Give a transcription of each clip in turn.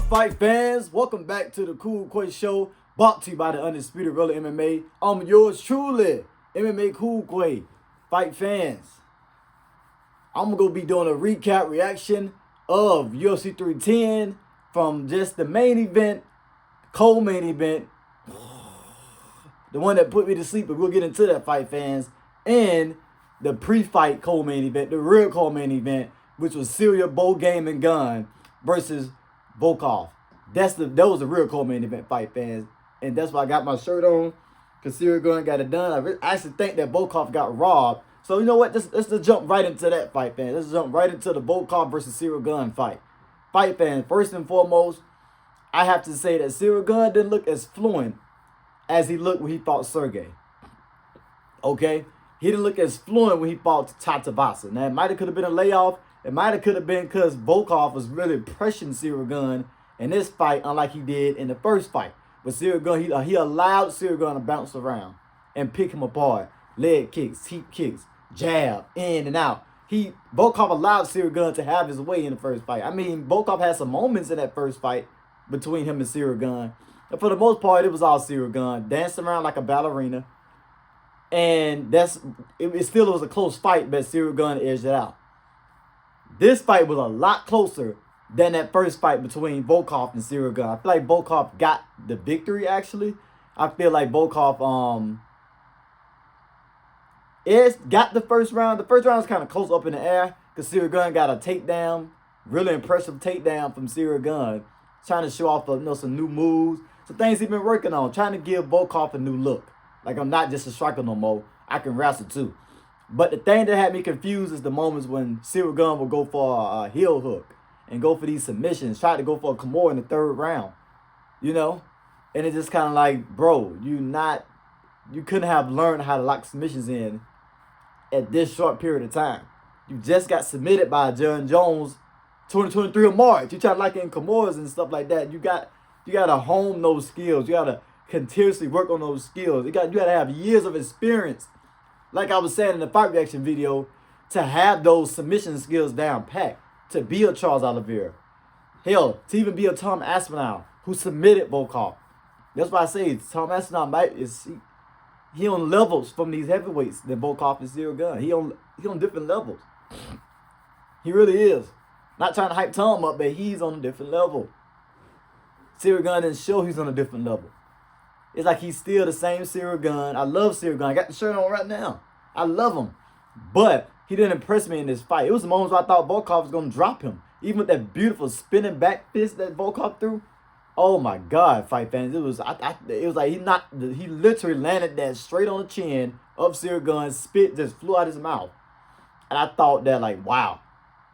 up, fight fans? Welcome back to the Cool Quay Show, brought to you by the Undisputed Real MMA. I'm yours truly, MMA Cool Quay. Fight fans, I'm going to be doing a recap reaction of UFC 310 from just the main event, co-main event, the one that put me to sleep, but we'll get into that, fight fans, and the pre-fight co-main event, the real co-main event, which was Syria Game and Gun versus Volkov. That was the real co-main event, fight fans, and that's why I got my shirt on, because Syria Gun got it done. I actually think that Volkov got robbed. So you know what? Let's just jump right into that, fight fans. Let's jump right into the Volkov versus Syria Gun fight. Fight fans, first and foremost, I have to say that Syria Gun didn't look as fluent as he looked when he fought Sergey. Okay? He didn't look as fluent when he fought Tatavasa. Now, it might have could have been a layoff. It might have could have been because Volkov was really pressing Syria Gun in this fight, unlike he did in the first fight. But Syria Gun, he allowed Syria Gun to bounce around and pick him apart. Leg kicks, heat kicks, jab, in and out. Volkov allowed Syria Gun to have his way in the first fight. I mean, Volkov had some moments in that first fight between him and Syria Gun. And for the most part, it was all Syria Gun, dancing around like a ballerina. And it still was a close fight, but Syria Gun edged it out. This fight was a lot closer than that first fight between Volkov and Syria Gun. I feel like Volkov got the victory, actually. I feel like Volkov got the first round. The first round was kind of close up in the air because Syria Gun got a takedown, really impressive takedown from Syria Gun, trying to show off some new moves, some things he's been working on, trying to give Volkov a new look. Like, I'm not just a striker no more. I can wrestle too. But the thing that had me confused is the moments when Syria Gun would go for a heel hook and go for these submissions, try to go for a Kimura in the third round, you know? And it's just kind of like, bro, you couldn't have learned how to lock submissions in at this short period of time. You just got submitted by John Jones 2023 of March. You try to lock in Kimuras and stuff like that. You got to hone those skills. You got to continuously work on those skills. You got to have years of experience, like I was saying in the fight reaction video, to have those submission skills down packed, to be a Charles Oliveira. Hell, to even be a Tom Aspinal, who submitted Volkov. That's why I say Tom Aspinal he on levels from these heavyweights than Volkov and Syria Gun. He on different levels. He really is. Not trying to hype Tom up, but he's on a different level. Syria Gun didn't show he's on a different level. It's like he's still the same Syria Gun. I love Syria Gun. I got the shirt on right now. I love him. But he didn't impress me in this fight. It was the moments where I thought Volkov was going to drop him. Even with that beautiful spinning back fist that Volkov threw. Oh my God, fight fans. It was like he literally landed that straight on the chin of Syria Gun. Spit just flew out his mouth. And I thought that, like, wow.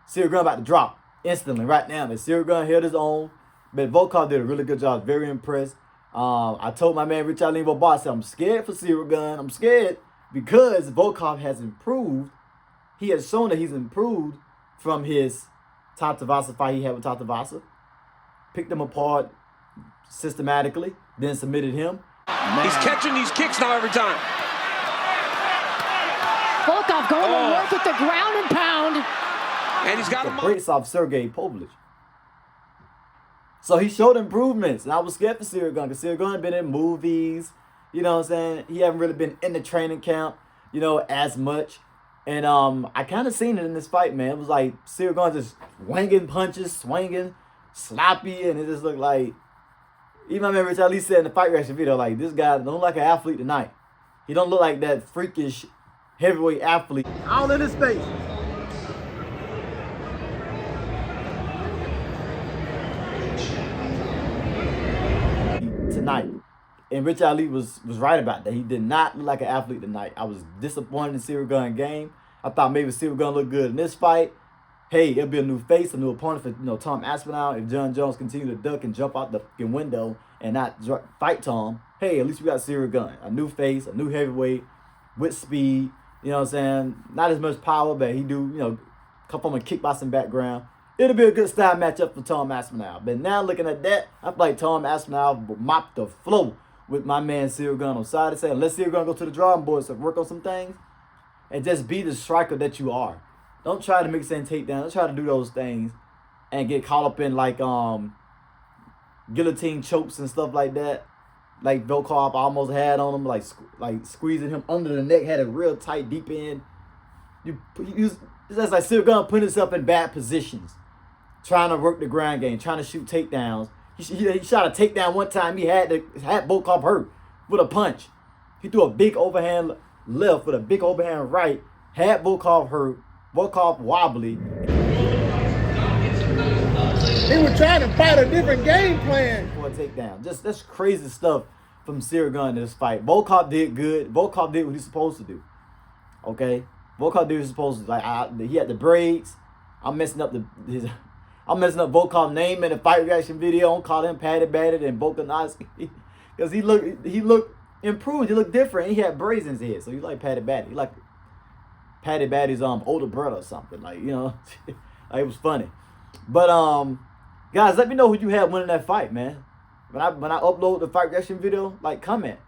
Syria Gun about to drop instantly right now. But Syria Gun held his own. But Volkov did a really good job. Very impressed. I told my man Rich Aline Boba, I said, I'm scared for Syria Gun. I'm scared because Volkov has improved. He has shown that he's improved from his Tatavasa fight he had with Tatavasa. Picked him apart systematically, then submitted him. Man. He's catching these kicks now every time. Volkov going to work with the ground and pound. And he's got a brace off Sergey Pavlovich. So he showed improvements, and I was scared for Syria Gun because Syria Gun had been in movies, you know what I'm saying? He haven't really been in the training camp, as much. And I kind of seen it in this fight, man. It was like Syria Gun just wanging punches, swinging, sloppy, and it just looked like, even my man Rich Ali said in the fight reaction video, like, this guy don't look like an athlete tonight. He don't look like that freakish heavyweight athlete. All in his face. Tonight. And Rich Ali was right about that. He did not look like an athlete tonight. I was disappointed in Syria Gun game. I thought maybe Syria Gun looked good in this fight. Hey, it'll be a new face, a new opponent for Tom Aspinal. If John Jones continue to duck and jump out the fucking window and not fight Tom, hey, at least we got Syria Gun. A new face, a new heavyweight with speed. You know what I'm saying? Not as much power, but he do, come from a kickboxing background. It'll be a good style matchup for Tom Aspinal. But now looking at that, I feel like Tom Aspinal will mop the flow with my man Syria Gun on side. Say, let's Syria Gun go to the drawing board to work on some things and just be the striker that you are. Don't try to mix in takedown. Don't try to do those things and get caught up in like guillotine chokes and stuff like that. Like Volkov almost had on him, like squeezing him under the neck, had a real tight deep end. It's just like Cyril Gane putting himself in bad positions, trying to work the ground game, trying to shoot takedowns. He shot a takedown one time. He had Volkov hurt with a punch. He threw a big overhand left with a big overhand right. Had Volkov hurt. Volkov wobbly. They were trying to fight a different game plan for a takedown. Just that's crazy stuff from Cyril Gane in this fight. Volkov did good. Volkov did what he's supposed to do. Okay, Volkov did what he's supposed to do. Like he had the braids. I'm messing up Volkov's name in the fight reaction video. I'm calling him Patty Batted and Volkanovski because he looked improved. He looked different. He had braids in his head, so he like Patty Batty. He like Patty Batty's older brother or something. Like, you know, like, it was funny. But guys, let me know who you had winning that fight, man. When I upload the fight reaction video, like, comment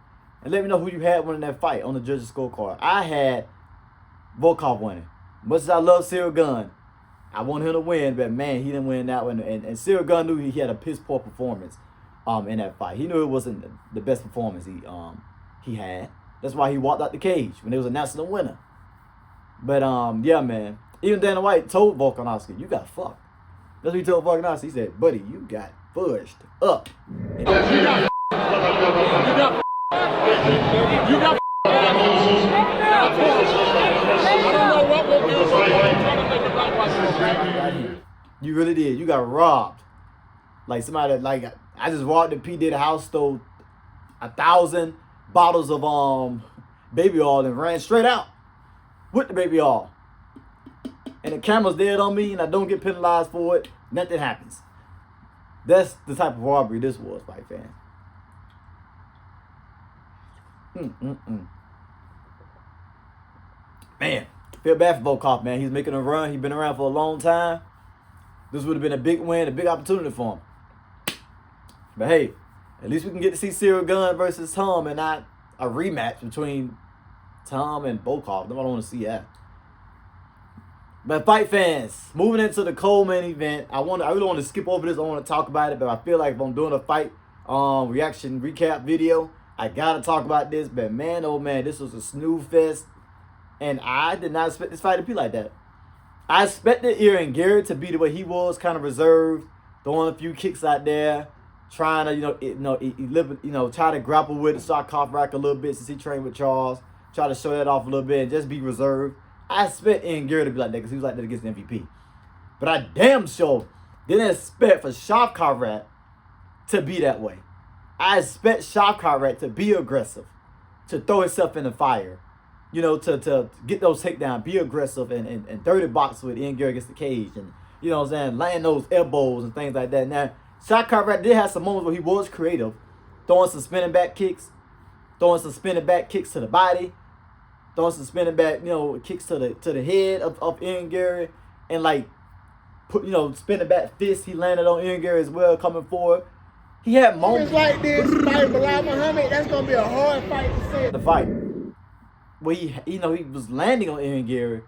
and let me know who you had winning that fight on the judges' scorecard. I had Volkov winning. Much as I love Cyril Gane, I want him to win, but man, he didn't win that one. And Cyril Gane knew he had a piss poor performance in that fight. He knew it wasn't the best performance he had. That's why he walked out the cage when they was announcing the winner. But yeah, man. Even Dana White told Volkanovski, "You got fucked." That's what he told Volkanovski. He said, "Buddy, you got fudged up." You got You really did. You got robbed. Like somebody, like, I just walked in P. Diddy house, stole 1,000 bottles of baby oil and ran straight out with the baby oil. And the camera's dead on me and I don't get penalized for it. Nothing happens. That's the type of robbery this was, fight fans. Man, feel bad for Volkov, man. He's making a run. He's been around for a long time. This would have been a big win, a big opportunity for him. But hey, at least we can get to see Cyril Gane versus Tom and not a rematch between Tom and Volkov. I don't want to see that. But fight fans, moving into the co-main event, I really want to skip over this. I want to talk about it, but I feel like if I'm doing a fight reaction recap video, I gotta talk about this. But man, oh man, this was a snooze fest, and I did not expect this fight to be like that. I expected Garry to be the way he was, kind of reserved, throwing a few kicks out there, trying to try to grapple with the Shavkat rack a little bit since he trained with Charles, try to show that off a little bit and just be reserved. I expect Garry to be like that because he was like that against the MVP. But I damn sure didn't expect for Shavkat to be that way. I expect Shavkat to be aggressive, to throw himself in the fire, to get those takedowns, be aggressive and dirty box with Garry against the cage and, land those elbows and things like that. Now, Shavkat did have some moments where he was creative, throwing some spinning back kicks to the body, throwing some spinning back, kicks to the head of Garry, and like put, spinning back fists he landed on Garry as well, coming forward. He had moments like this, fight Belal Muhammad. That's gonna be a hard fight to say. The fight where he was landing on Garry,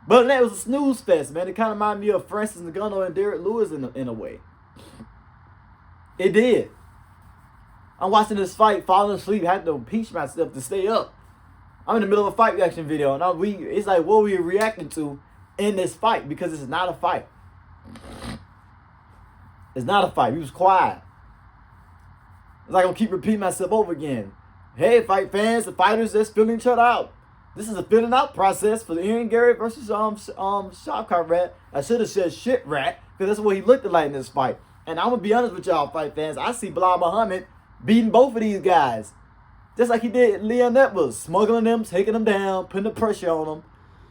but that was a snooze fest, man. It kind of reminded me of Francis Ngannou and Derek Lewis in a way. It did. I'm watching this fight, falling asleep, had to pinch myself to stay up. I'm in the middle of a fight reaction video, and it's like, what were we reacting to in this fight? Because it's not a fight. It's not a fight. We was quiet. It's like I'm keep repeating myself over again. Hey, fight fans, the fighters that's filling each other out. This is a filling out process for the Garry versus Shavkat. I should have said shit rat, because that's what he looked like in this fight. And I'm gonna be honest with y'all, fight fans. I see Belal Muhammad beating both of these guys. Just like he did Leon Edwards, smuggling them, taking them down, putting the pressure on them,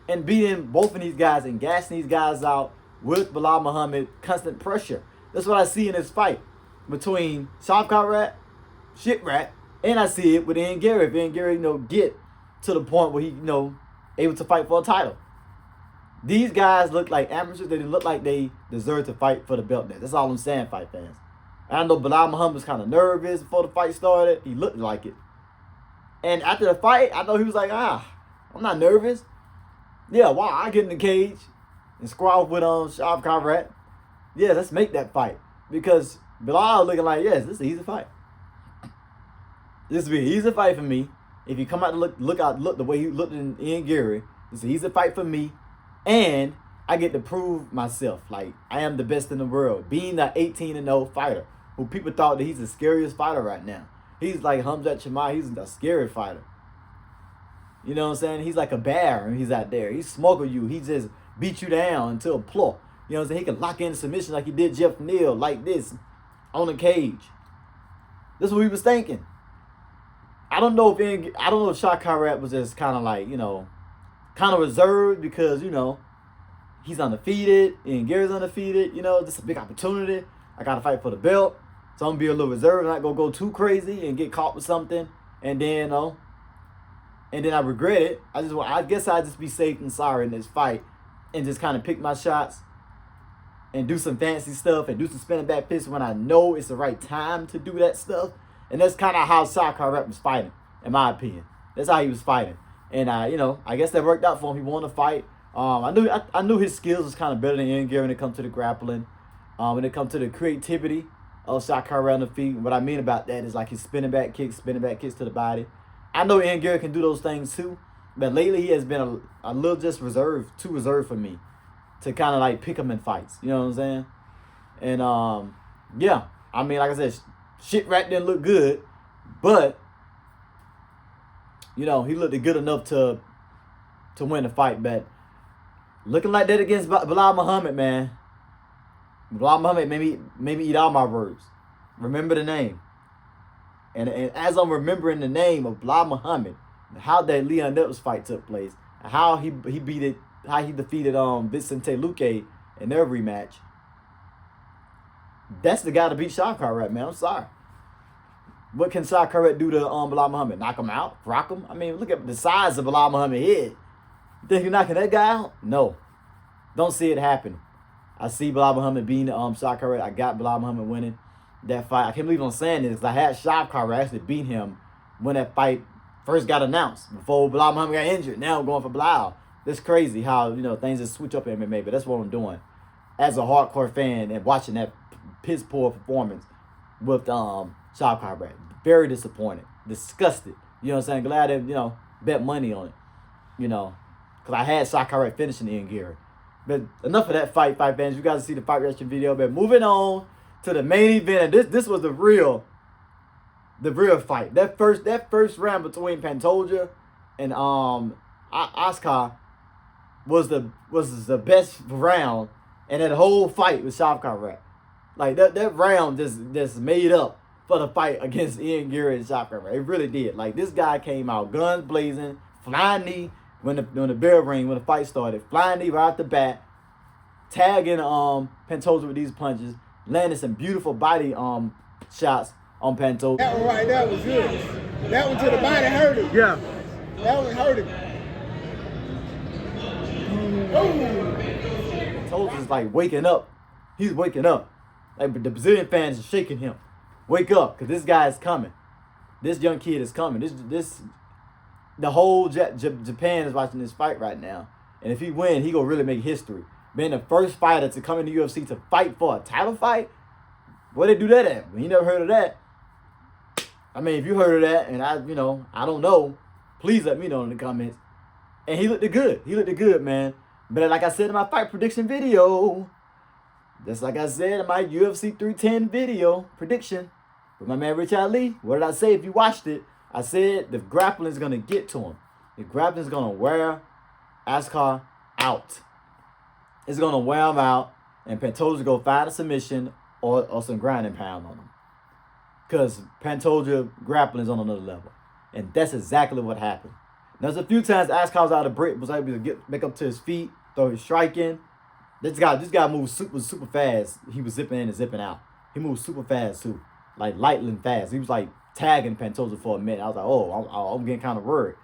and beating both of these guys and gassing these guys out with Belal Muhammad, constant pressure. That's what I see in this fight between Shavkat, shit rat, and I see it with Garry. If Garry, get to the point where he, able to fight for a title. These guys look like amateurs. They didn't look like they deserve to fight for the belt net. That's all I'm saying, fight fans. I know Belal Muhammad was kind of nervous before the fight started. He looked like it. And after the fight, I know he was like, I'm not nervous. Yeah, why? I get in the cage and squabble with Shavkat. Yeah, let's make that fight. Because Belal looking like, yes, this is an easy fight. This will be an easy fight for me. If you come out to look the way he looked in Garry, it's an easy fight for me. And I get to prove myself. Like, I am the best in the world. Being that 18-0 fighter who people thought that he's the scariest fighter right now. He's like Hamzat Chimaev. He's a scary fighter. You know what I'm saying? He's like a bear and he's out there. He smuggle you. He just beat you down until a plump. You know what I'm saying? He can lock in submission like he did Jeff Neal, like this, on the cage. This is what he was thinking. I don't know if Shavkat was just kind of like, you know, kind of reserved because, you know, he's undefeated and Garry's undefeated. You know, this is a big opportunity. I got to fight for the belt. So I'm going to be a little reserved, not going to go too crazy and get caught with something. And then, you know, and then I regret it. I guess I'd just be safe and sorry in this fight and just kind of pick my shots and do some fancy stuff and do some spinning back fists when I know it's the right time to do that stuff. And that's kind of how Shavkat was fighting, in my opinion. That's how he was fighting. And, you know, I guess that worked out for him. He won the fight. I knew his skills was kind of better than Garry when it comes to the grappling. When it comes to the creativity of Shavkat on the feet. What I mean about that is like his spinning back kicks to the body. I know Garry can do those things too. But lately he has been a little just too reserved for me to kind of like pick him in fights. You know what I'm saying? And, yeah. I mean, like I said, shit rat didn't look good, but you know, he looked good enough to win the fight. But looking like that against Belal Muhammad, man. Belal Muhammad made me eat all my words. Remember the name. And as I'm remembering the name of Belal Muhammad, how that Leon Edwards fight took place, and how he defeated Vicente Luque in their rematch. That's the guy to beat Shavkat, man. I'm sorry. What can Shavkat do to Belal Muhammad? Knock him out? Rock him? I mean, look at the size of Belal Muhammad's head. You think you're knocking that guy out? No. Don't see it happen. I see Belal Muhammad beating Shavkat. I got Belal Muhammad winning that fight. I can't believe I'm saying this because I had Shavkat actually beat him when that fight first got announced, before Belal Muhammad got injured. Now I'm going for Belal. That's crazy how, you know, things just switch up in MMA, but that's what I'm doing. As a hardcore fan and watching that piss poor performance with Shavkat. Very disappointed. Disgusted. You know what I'm saying? Glad that, you know, bet money on it. You know, because I had Shavkat finishing in Garry. But enough of that fight fans. You guys see the fight reaction video. But moving on to the main event. And this was the real fight. That first round between Pantoja and Asakura was the best round. And that whole fight with Shavkat. Like that round just made up for the fight against Ian Garry and Shavkat. It really did. Like, this guy came out guns blazing, flying knee when the bell rang, when the fight started, flying knee right off the bat, tagging Pantoja with these punches, landing some beautiful body shots on Pantoja. That one right there was good. That one to the body hurt him. Yeah. That one hurt him. Pantoja's like waking up. He's waking up. Like, the Brazilian fans are shaking him. Wake up, because this guy is coming. This young kid is coming. The whole Japan is watching this fight right now. And if he wins, he gonna really make history. Being the first fighter to come into UFC to fight for a title fight? Where they do that at? You never heard of that. I mean, if you heard of that, and I don't know, please let me know in the comments. And he looked good. He looked good, man. But like I said in my fight prediction video, just like I said in my UFC 310 video prediction with my man Rich Ali, what did I say if you watched it? I said the grappling is going to get to him. The grappling is going to wear Asakura out. It's going to wear him out, and Pantoja go find a submission or some grinding pound on him. Because Pantoja grappling is on another level. And that's exactly what happened. Now, there's a few times Asakura was out of break, was able to get back up to his feet, throw his striking. This guy moved super fast. He was zipping in and zipping out. He moved super fast too, like lightning fast. He was like tagging Pantoja for a minute. I was like, oh, I'm getting kind of worried.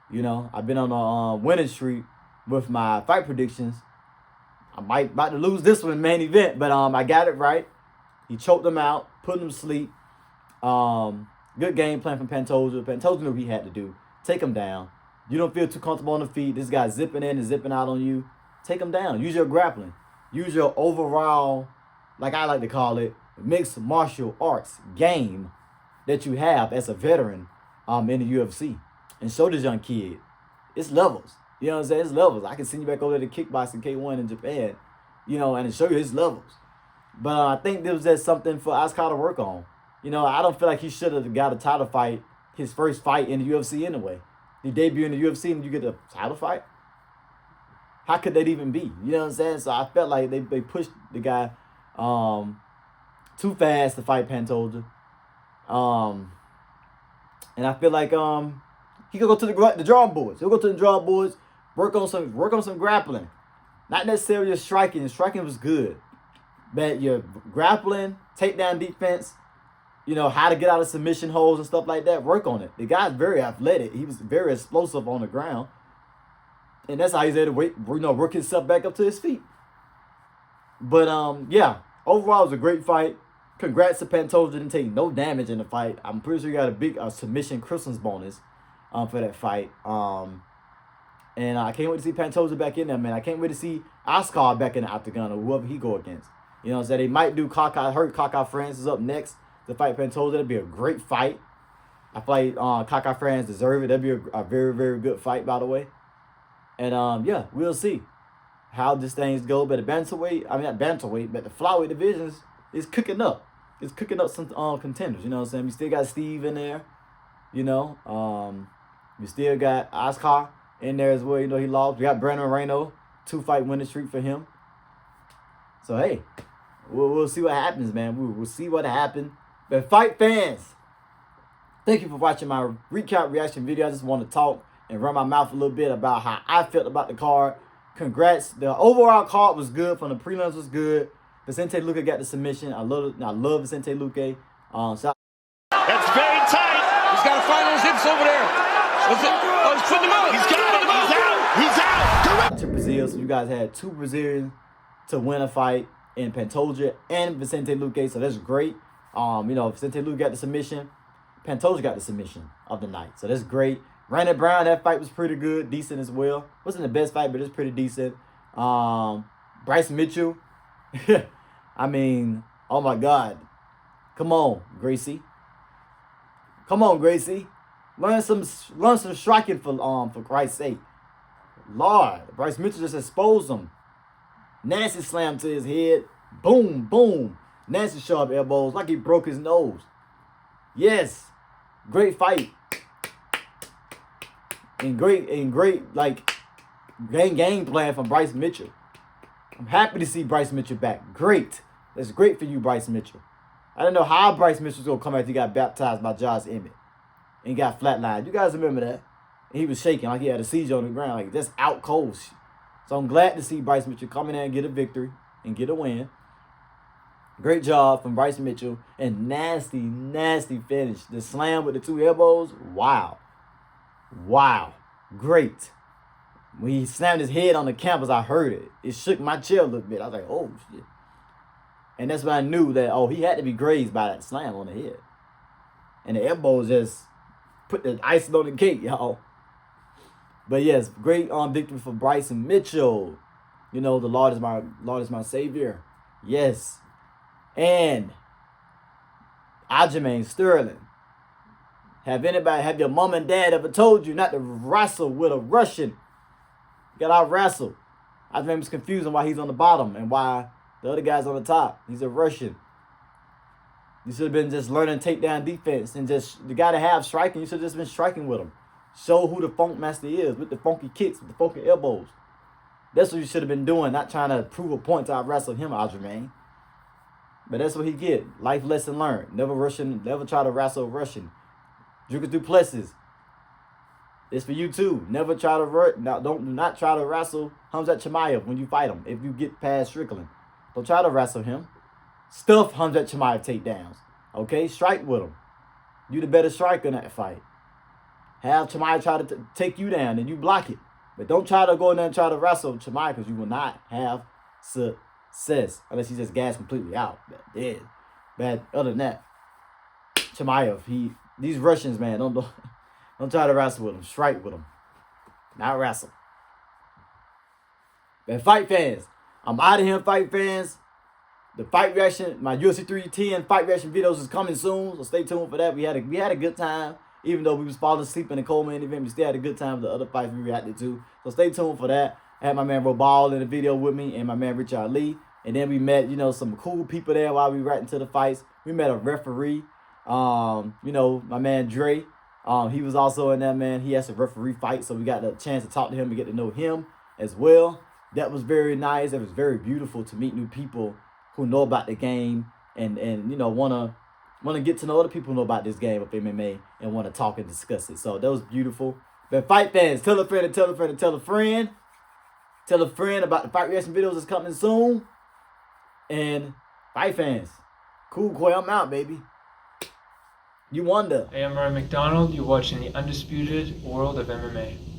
You know, I've been on a winning streak with my fight predictions. I might about to lose this one main event, but I got it right. He choked him out, put him to sleep. Good game plan from Pantoja. Pantoja knew what he had to do. Take him down. You don't feel too comfortable on the feet. This guy's zipping in and zipping out on you. Take him down. Use your grappling. Use your overall, like I like to call it, mixed martial arts game that you have as a veteran in the UFC. And show this young kid. It's levels. You know what I'm saying? It's levels. I can send you back over to kickboxing K1 in Japan, you know, and show you his levels. But I think there was just something for Asakura to work on. You know, I don't feel like he should have got a title fight, his first fight in the UFC anyway. You debut in the UFC and you get a title fight? How could that even be? You know what I'm saying? So I felt like they pushed the guy too fast to fight Pantoja. And I feel like he could go to the drawing boards. He'll go to the drawing boards, work on some grappling. Not necessarily just striking. Striking was good. But your grappling, takedown defense, you know, how to get out of submission holes and stuff like that, work on it. The guy's very athletic. He was very explosive on the ground. And that's how he's able to work himself back up to his feet. But yeah, overall it was a great fight. Congrats to Pantoja, didn't take no damage in the fight. I'm pretty sure he got a big submission Christmas bonus for that fight. And I can't wait to see Pantoja back in there, man. I can't wait to see Asakura back in the octagon or whoever he go against. You know what I'm saying? They might do Kaka Francis up next to fight Pantoja. That'd be a great fight. I feel like Kaka Francis deserve it. That'd be a very, very good fight, by the way. And yeah, we'll see how this things go. But the bantamweight, not bantamweight, but the flyweight divisions is cooking up. It's cooking up some contenders. You know what I'm saying? We still got Steve in there. You know, we still got Asakura in there as well. You know, he lost. We got Brandon Moreno, 2-fight winning streak for him. So hey, we'll see what happens, man. We'll see what happens. But fight fans, thank you for watching my recap reaction video. I just want to talk and run my mouth a little bit about how I felt about the card. Congrats. The overall card was good. From the prelims was good. Vicente Luque got the submission. I love Vicente Luque. That's very tight. He's got to find those hips over there. He's putting them out. He's got him. He's out. To Brazil. So you guys had 2 Brazilians to win a fight in Pantoja and Vicente Luque. So that's great. You know, Vicente Luque got the submission. Pantoja got the submission of the night. So that's great. Randy Brown, that fight was pretty good, decent as well. Wasn't the best fight, but it's pretty decent. Bryce Mitchell. I mean, oh my God. Come on, Gracie. Come on, Gracie. Learn some striking for Christ's sake. Lord, Bryce Mitchell just exposed him. Nasty slam to his head. Boom, boom. Nasty sharp elbows like he broke his nose. Yes. Great fight. And great like game plan from Bryce Mitchell. I'm happy to see Bryce Mitchell back. Great. That's great for you, Bryce Mitchell. I don't know how Bryce Mitchell's going to come after he got baptized by Josh Emmett and got flatlined. You guys remember that? And he was shaking like he had a seizure on the ground. Like, that's out cold. So I'm glad to see Bryce Mitchell come in there and get a victory and get a win. Great job from Bryce Mitchell. And nasty, nasty finish. The slam with the 2 elbows. Wow. Wow. Great. When he slammed his head on the canvas, I heard it. It shook my chair a little bit. I was like, oh, shit. And that's when I knew that, oh, he had to be grazed by that slam on the head. And the elbows just put the icing on the cake, y'all. But yes, great victory for Bryson Mitchell. You know, the Lord is my savior. Yes. And Aljamain Sterling. Have your mom and dad ever told you not to wrestle with a Russian? Got out wrestled. Aljamain was confused on why he's on the bottom and why the other guy's on the top. He's a Russian. You should have been just learning takedown defense and just the guy to have striking. You should have just been striking with him. Show who the funk master is with the funky kicks, with the funky elbows. That's what you should have been doing, not trying to prove a point to out-wrestle him, Aljamain. But that's what he get. Life lesson learned. Never try to wrestle a Russian. Dricus Duplessis. It's for you too. Never try to do not try to wrestle Khamzat Chimaev when you fight him. If you get past Strickland, don't try to wrestle him. Stuff Khamzat Chimaev takedowns. Okay, strike with him. You the better striker in that fight. Have Chimaev try to take you down and you block it. But don't try to go in there and try to wrestle Chimaev because you will not have success unless he just gas completely out. But other than that, Chimaev, these Russians, man, don't try to wrestle with them. Strike with them. Not wrestle. But fight fans, I'm out of here, fight fans. the fight reaction, my UFC 310 fight reaction videos is coming soon, so stay tuned for that. We had a good time, even though we was falling asleep in the co-main event. We still had a good time with the other fights we reacted to. So stay tuned for that. I had my man Belal in the video with me, and my man Richard Lee, and then we met some cool people there while we reacting to the fights. We met a referee, my man Dre. He was also in that, man. He has a referee fight, so we got the chance to talk to him and get to know him as well. That was very nice. It was very beautiful to meet new people who know about the game and wanna get to know other people who know about this game of MMA and want to talk and discuss it. So that was beautiful. But fight fans, tell a friend and tell a friend and tell a friend. Tell a friend about the fight reaction videos that's coming soon. And fight fans, cool, Quay, I'm out, baby. You wonder. Hey, I'm Ryan McDonald. You're watching the undisputed world of MMA.